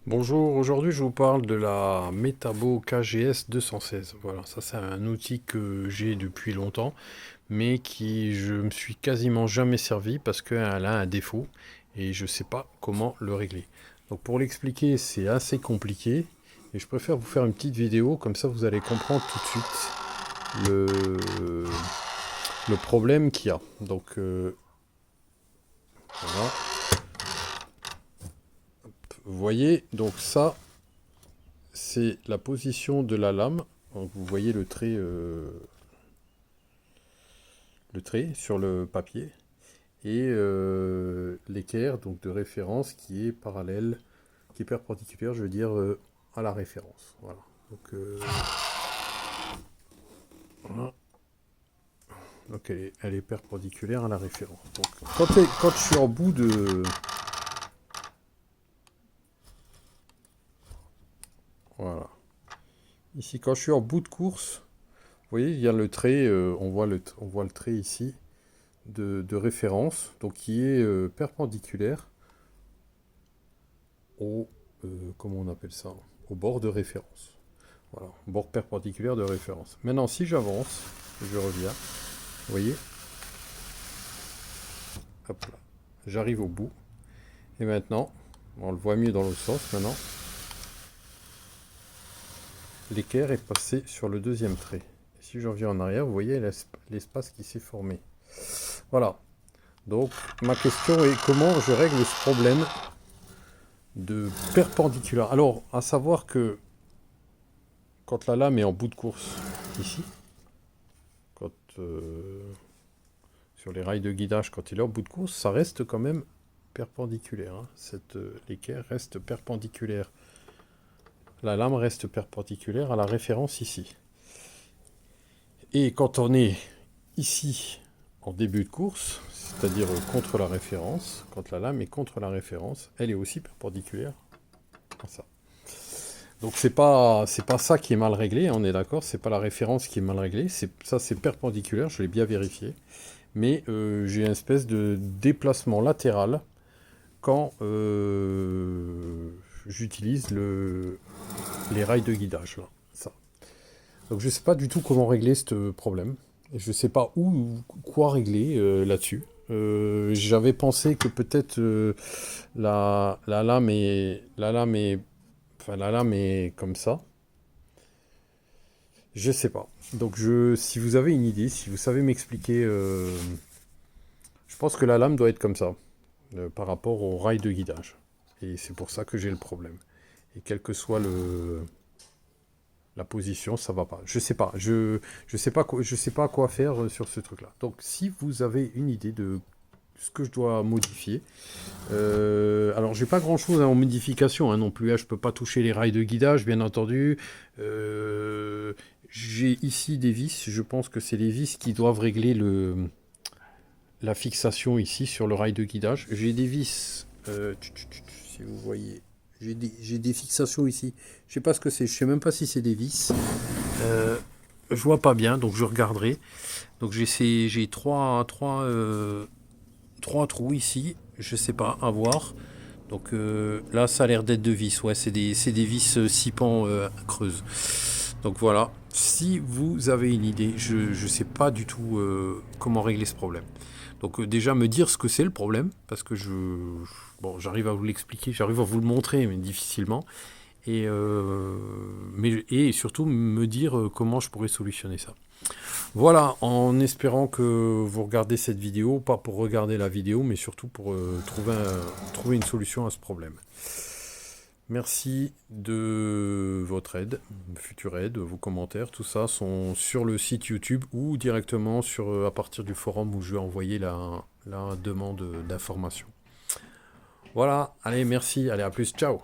Bonjour, aujourd'hui je vous parle de la Metabo KGS 216. Voilà, ça c'est un outil que j'ai depuis longtemps, mais qui je me suis quasiment jamais servi parce qu'elle a un défaut et je sais pas comment le régler. Donc pour l'expliquer, c'est assez compliqué et je préfère vous faire une petite vidéo, comme ça vous allez comprendre tout de suite le problème qu'il y a. Donc voilà, vous voyez, donc ça c'est la position de la lame. Donc vous voyez le trait sur le papier et l'équerre donc de référence qui est parallèle, qui est perpendiculaire, je veux dire, à la référence. Voilà. Donc, voilà. Donc elle est perpendiculaire à la référence. Donc quand je suis en bout de... Voilà. Ici, quand je suis en bout de course, vous voyez, il y a le trait, on voit le trait ici de référence, donc qui est perpendiculaire au, comment on appelle ça, au bord de référence. Voilà, bord perpendiculaire de référence. Maintenant, si j'avance, je reviens, vous voyez, hop là, j'arrive au bout. Et maintenant, on le voit mieux dans l'autre sens maintenant, l'équerre est passé sur le deuxième trait. Et si je reviens en arrière, vous voyez l'espace qui s'est formé. Voilà. Donc, ma question est comment je règle ce problème de perpendiculaire. Alors, à savoir que quand la lame est en bout de course, ici, quand sur les rails de guidage, quand il est en bout de course, ça reste quand même perpendiculaire. Hein. L'équerre reste perpendiculaire. La lame reste perpendiculaire à la référence ici. Et quand on est ici en début de course, c'est-à-dire contre la référence, quand la lame est contre la référence, elle est aussi perpendiculaire à ça. Donc c'est pas ça qui est mal réglé, hein, on est d'accord, c'est pas la référence qui est mal réglée, ça c'est perpendiculaire, je l'ai bien vérifié, mais j'ai une espèce de déplacement latéral quand j'utilise les rails de guidage là, ça. Donc je sais pas du tout comment régler ce problème, je sais pas quoi régler là-dessus. J'avais pensé que peut-être la lame est comme ça. Je sais pas. Donc si vous avez une idée, si vous savez m'expliquer, je pense que la lame doit être comme ça, par rapport au rail de guidage. Et c'est pour ça que j'ai le problème. Et quelle que soit la position, ça va pas. Je sais pas. Je sais pas je sais pas quoi faire sur ce truc-là. Donc si vous avez une idée de ce que je dois modifier, alors j'ai pas grand chose en modification hein, non plus, hein. Je peux pas toucher les rails de guidage bien entendu. J'ai ici des vis, je pense que c'est les vis qui doivent régler la fixation ici sur le rail de guidage. J'ai des vis, si vous voyez, j'ai des fixations ici. Je sais pas ce que c'est, je sais même pas si c'est des vis. Je vois pas bien, donc je regarderai. Donc j'ai trois trous ici, je sais pas, à voir. Donc là, ça a l'air d'être de vis. Ouais, c'est des vis 6 pans creuses. Donc voilà. Si vous avez une idée, je ne sais pas du tout comment régler ce problème. Donc déjà me dire ce que c'est le problème, parce que bon, j'arrive à vous l'expliquer, j'arrive à vous le montrer, mais difficilement. Et surtout me dire comment je pourrais solutionner ça. Voilà, en espérant que vous regardez cette vidéo, pas pour regarder la vidéo, mais surtout pour trouver une solution à ce problème. Merci de votre aide, future aide, vos commentaires, tout ça sont sur le site YouTube ou directement à partir du forum où je vais envoyer la demande d'information. Voilà, allez, merci, allez, à plus, ciao!